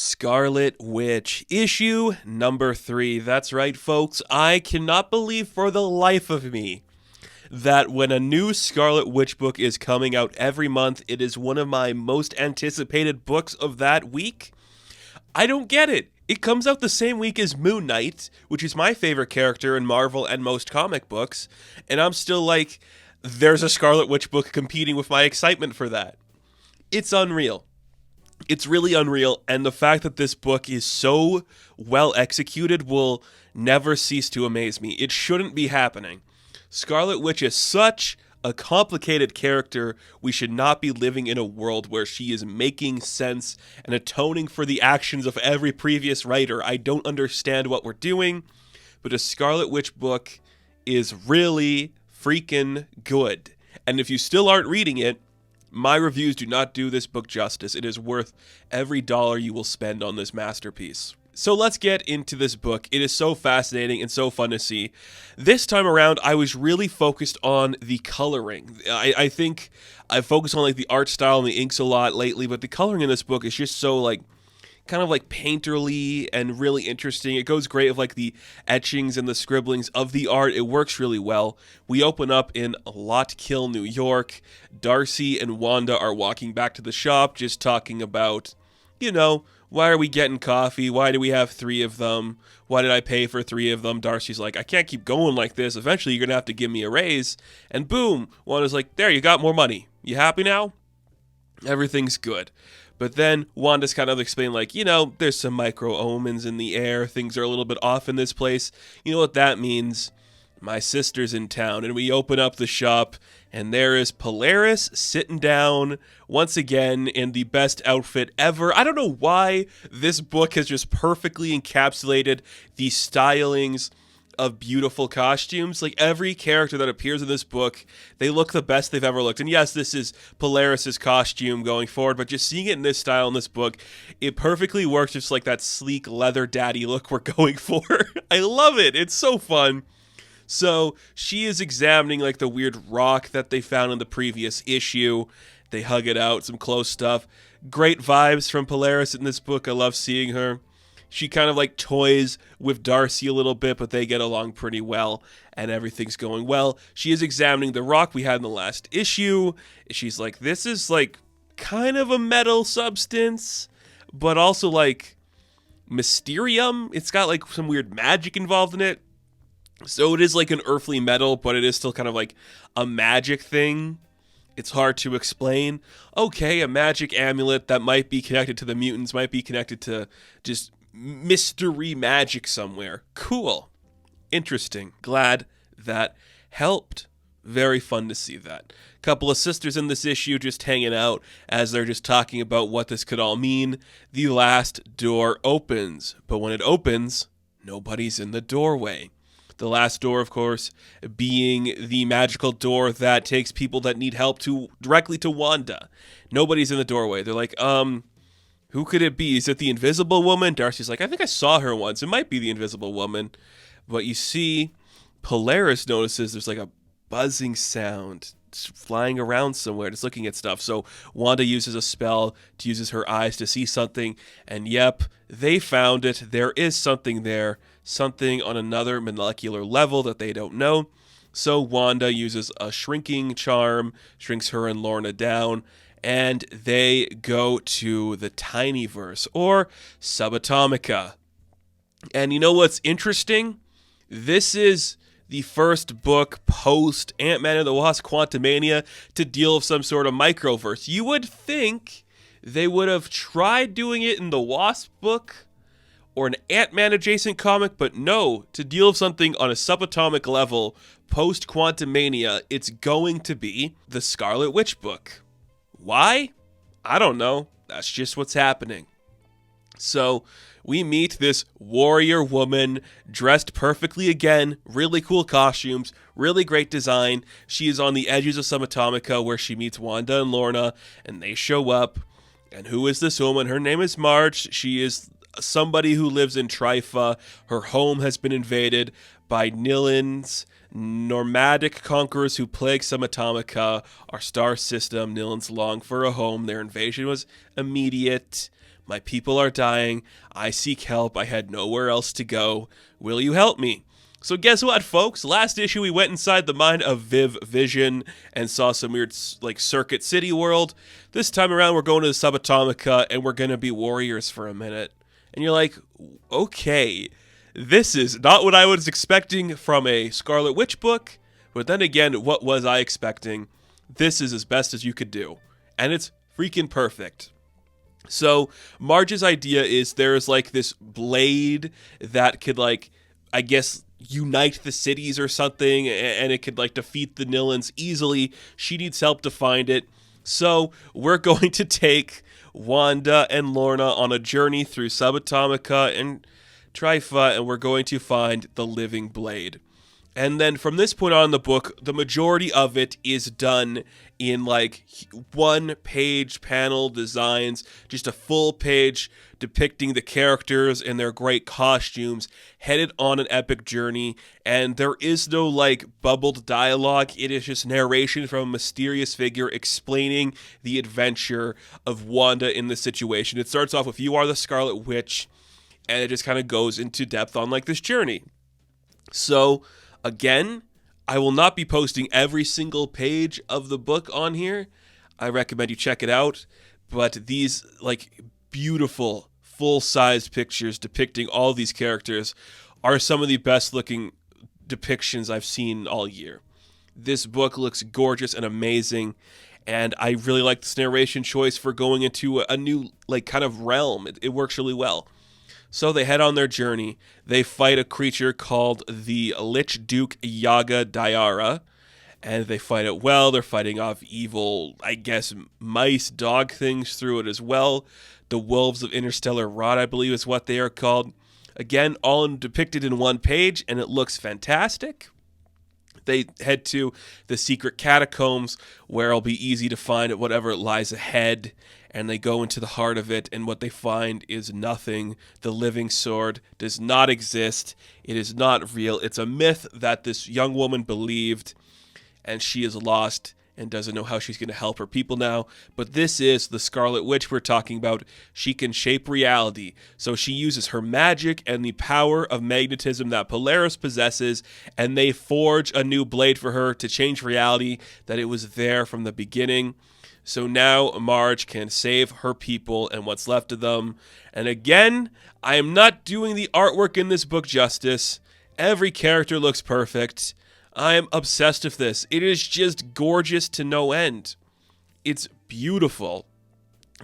Scarlet Witch, issue number 3. That's right, folks. I cannot believe for the life of me that when a new Scarlet Witch book is coming out every month, it is one of my most anticipated books of that week. I don't get it. It comes out the same week as Moon Knight, which is my favorite character in Marvel and most comic books, and I'm still like, there's a Scarlet Witch book competing with my excitement for that. It's unreal. It's really unreal, and the fact that this book is so well executed will never cease to amaze me. It shouldn't be happening. Scarlet Witch is such a complicated character. We should not be living in a world where she is making sense and atoning for the actions of every previous writer. I don't understand what we're doing, but a Scarlet Witch book is really freaking good. And if you still aren't reading it, my reviews do not do this book justice. It is worth every dollar you will spend on this masterpiece. So let's get into this book. It is so fascinating and so fun to see. This time around, I was really focused on the coloring. I think I've focused on like the art style and the inks a lot lately, but the coloring in this book is just so like kind of like painterly and really interesting. It goes great with like the etchings and the scribblings of the art. It works really well. We open up in Lottkill, New York. Darcy and Wanda are walking back to the shop, just talking about, why are we getting coffee? Why do we have 3 of them? Why did I pay for 3 of them? Darcy's like, I can't keep going like this. Eventually you're going to have to give me a raise. And boom, Wanda's like, there, you got more money. You happy now? Everything's good. But then Wanda's kind of explaining, like, there's some micro-omens in the air. Things are a little bit off in this place. You know what that means? My sister's in town. And we open up the shop, and there is Polaris sitting down once again in the best outfit ever. I don't know why this book has just perfectly encapsulated the stylings of beautiful costumes. Like every character that appears in this book, they look the best they've ever looked. And yes, this is Polaris's costume going forward, but just seeing it in this style in this book, it perfectly works, just like that sleek leather daddy look we're going for. I love it. It's so fun. So she is examining like the weird rock that they found in the previous issue. They hug it out, some close stuff. Great vibes from Polaris in this book. I love seeing her. She kind of like toys with Darcy a little bit, but they get along pretty well, and everything's going well. She is examining the rock we had in the last issue. She's like, this is like kind of a metal substance, but also like mysterium. It's got like some weird magic involved in it. So it is like an earthly metal, but it is still kind of like a magic thing. It's hard to explain. Okay, a magic amulet that might be connected to the mutants, might be connected to just mystery magic somewhere. Cool. Interesting. Glad that helped. Very fun to see that. Couple of sisters in this issue just hanging out as they're just talking about what this could all mean. The last door opens, but when it opens, nobody's in the doorway. The last door, of course, being the magical door that takes people that need help directly to Wanda. Nobody's in the doorway. They're like, who could it be? Is it the Invisible Woman? Darcy's like, I think I saw her once. It might be the Invisible Woman. But you see, Polaris notices there's like a buzzing sound flying around somewhere, just looking at stuff. So Wanda uses a spell to use her eyes to see something. And yep, they found it. There is something there. Something on another molecular level that they don't know. So Wanda uses a shrinking charm, shrinks her and Lorna down, and they go to the Tinyverse, or Subatomica. And you know what's interesting? This is the first book post Ant-Man and the Wasp Quantumania to deal with some sort of microverse. You would think they would have tried doing it in the Wasp book, or an Ant-Man adjacent comic, but no, to deal with something on a subatomic level, post-Quantumania, it's going to be the Scarlet Witch book. Why? I don't know. That's just what's happening. So, we meet this warrior woman, dressed perfectly again, really cool costumes, really great design. She is on the edges of Subatomica, where she meets Wanda and Lorna, and they show up. And who is this woman? Her name is March. She is somebody who lives in Trifa. Her home has been invaded by Nilans, nomadic conquerors who plague Subatomica, our star system. Nilans long for a home. Their invasion was immediate, My people are dying. I seek help. I had nowhere else to go. Will you help me? So guess what, folks? Last issue, we went inside the mind of Viv Vision and saw some weird, like, Circuit City world. This time around, we're going to the Subatomic, and we're going to be warriors for a minute. And you're like, okay, this is not what I was expecting from a Scarlet Witch book. But then again, what was I expecting? This is as best as you could do. And it's freaking perfect. So Marge's idea is there's, like, this blade that could, like, I guess, unite the cities or something, and it could, like, defeat the Nillans easily. She needs help to find it. So we're going to take Wanda and Lorna on a journey through Subatomica and Trypha, and we're going to find the living blade. And then from this point on in the book, the majority of it is done in, like, one-page panel designs, just a full page depicting the characters in their great costumes, headed on an epic journey, and there is no, like, bubbled dialogue. It is just narration from a mysterious figure explaining the adventure of Wanda in this situation. It starts off with, "You are the Scarlet Witch," and it just kind of goes into depth on, like, this journey. So again, I will not be posting every single page of the book on here. I recommend you check it out. But these, like, beautiful, full-size pictures depicting all these characters are some of the best-looking depictions I've seen all year. This book looks gorgeous and amazing, and I really like this narration choice for going into a new, like, kind of realm. It works really well. So they head on their journey. They fight a creature called the Lich Duke Yaga Diara, and they fight it well. They're fighting off evil, I guess, mice, dog things through it as well. The Wolves of Interstellar Rot, I believe, is what they are called. Again, all depicted in one page, and it looks fantastic. They head to the secret catacombs, where it'll be easy to find whatever lies ahead. And they go into the heart of it, and what they find is nothing. The living sword does not exist. It is not real. It's a myth that this young woman believed, and she is lost and doesn't know how she's going to help her people now. But this is the Scarlet Witch we're talking about. She can shape reality. So she uses her magic and the power of magnetism that Polaris possesses, and they forge a new blade for her to change reality, that it was there from the beginning. So now Marge can save her people and what's left of them. And again, I am not doing the artwork in this book justice. Every character looks perfect. I am obsessed with this. It is just gorgeous to no end. It's beautiful.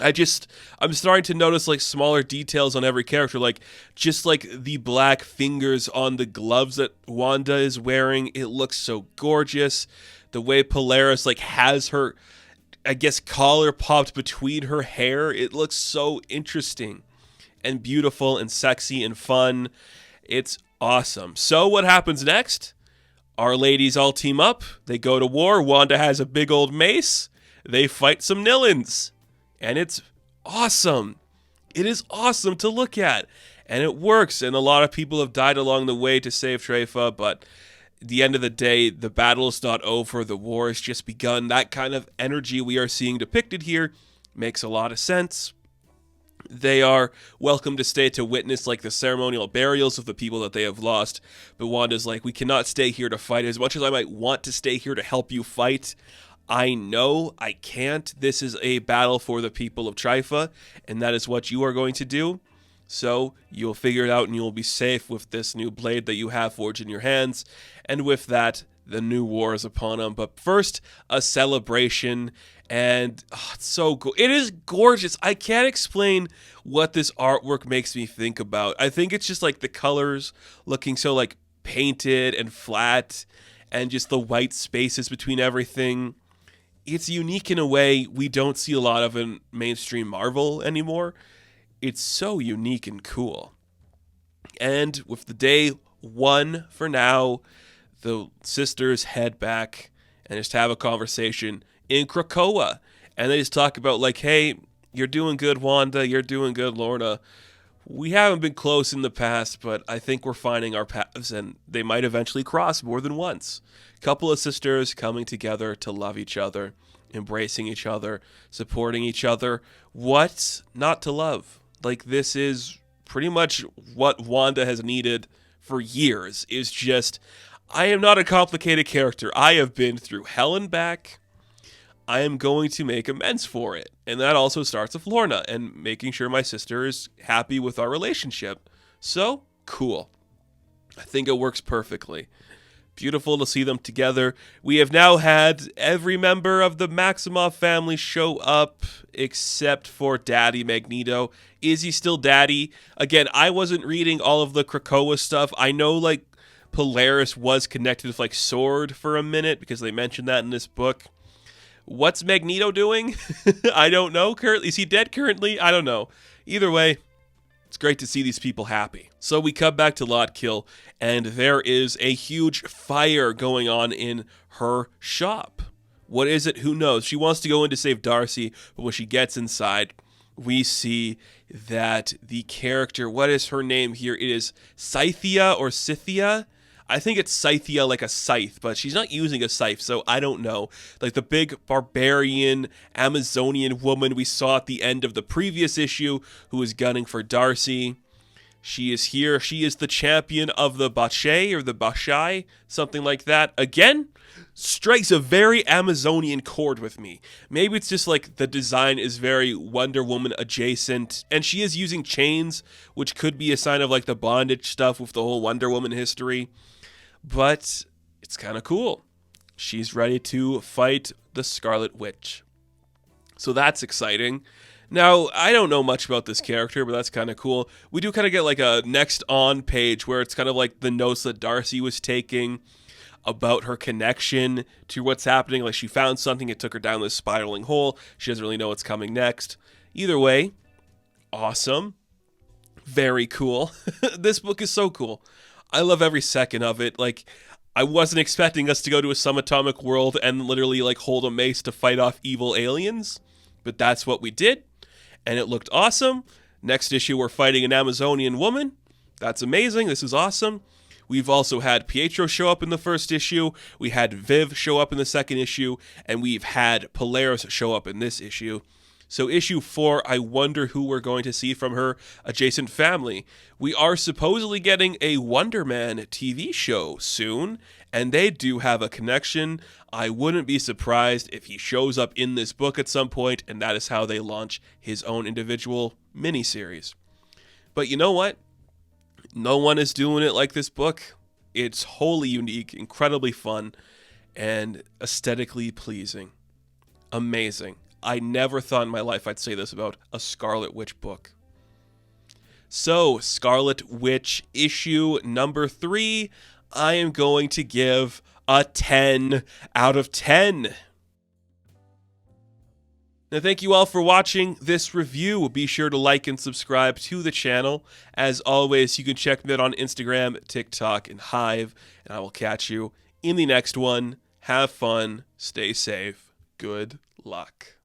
I'm starting to notice, like, smaller details on every character, like just like the black fingers on the gloves that Wanda is wearing. It looks so gorgeous. The way Polaris, like, has her, I guess, collar popped between her hair. It looks so interesting and beautiful and sexy and fun. It's awesome. So what happens next? Our ladies all team up. They go to war. Wanda has a big old mace. They fight some Nillans. And it's awesome. It is awesome to look at. And it works. And a lot of people have died along the way to save Trypha, but at the end of the day, the battle is not over. The war has just begun. That kind of energy we are seeing depicted here makes a lot of sense. They are welcome to stay to witness, like, the ceremonial burials of the people that they have lost. But Wanda's like, we cannot stay here to fight. As much as I might want to stay here to help you fight, I know I can't. This is a battle for the people of Trypha, and that is what you are going to do. So you'll figure it out, and you'll be safe with this new blade that you have forged in your hands. And with that, the new war is upon them. But first, a celebration. And it's so cool. It is gorgeous. I can't explain what this artwork makes me think about. I think it's just, like, the colors looking so, like, painted and flat, and just the white spaces between everything. It's unique in a way we don't see a lot of in mainstream Marvel anymore. It's so unique and cool. And with the day one for now, the sisters head back and just have a conversation in Krakoa. And they just talk about, like, hey, you're doing good, Wanda. You're doing good, Lorna. We haven't been close in the past, but I think we're finding our paths, and they might eventually cross more than once. Couple of sisters coming together to love each other, embracing each other, supporting each other. What not to love? Like, this is pretty much what Wanda has needed for years, is just, I am not a complicated character. I have been through hell and back. I am going to make amends for it. And that also starts with Lorna and making sure my sister is happy with our relationship. So, cool. I think it works perfectly. Beautiful to see them together. We have now had every member of the Maximoff family show up except for Daddy Magneto. Is he still Daddy? Again, I wasn't reading all of the Krakoa stuff. I know, like, Polaris was connected with, like, Sword for a minute because they mentioned that in this book. What's Magneto doing? I don't know. Is he dead currently? I don't know. Either way, it's great to see these people happy. So we come back to Lottkill, and there is a huge fire going on in her shop. What is it? Who knows? She wants to go in to save Darcy, but when she gets inside, we see that the character, what is her name here? It is Scythia or Scythia. I think it's Scythia, like a scythe, but she's not using a scythe, so I don't know. Like the big barbarian Amazonian woman we saw at the end of the previous issue who was gunning for Darcy. She is here. She is the champion of the Bache or the Bashai, something like that. Again, strikes a very Amazonian chord with me. Maybe it's just like the design is very Wonder Woman adjacent, and she is using chains, which could be a sign of like the bondage stuff with the whole Wonder Woman history. But it's kind of cool. She's ready to fight the Scarlet Witch. So that's exciting. Now, I don't know much about this character, but that's kind of cool. We do kind of get like a next on page where it's kind of like the notes that Darcy was taking about her connection to what's happening. Like she found something, it took her down this spiraling hole. She doesn't really know what's coming next. Either way, awesome. Very cool. This book is so cool. I love every second of it. Like, I wasn't expecting us to go to a subatomic world and literally, like, hold a mace to fight off evil aliens. But that's what we did. And it looked awesome. Next issue, we're fighting an Amazonian woman. That's amazing. This is awesome. We've also had Pietro show up in the first issue. We had Viv show up in the second issue. And we've had Polaris show up in this issue. So issue 4, I wonder who we're going to see from her adjacent family. We are supposedly getting a Wonder Man TV show soon, and they do have a connection. I wouldn't be surprised if he shows up in this book at some point, and that is how they launch his own individual miniseries. But you know what? No one is doing it like this book. It's wholly unique, incredibly fun, and aesthetically pleasing. Amazing. I never thought in my life I'd say this about a Scarlet Witch book. So, Scarlet Witch issue number 3, I am going to give a 10 out of 10. Now, thank you all for watching this review. Be sure to like and subscribe to the channel. As always, you can check me out on Instagram, TikTok, and Hive, and I will catch you in the next one. Have fun, stay safe, good luck.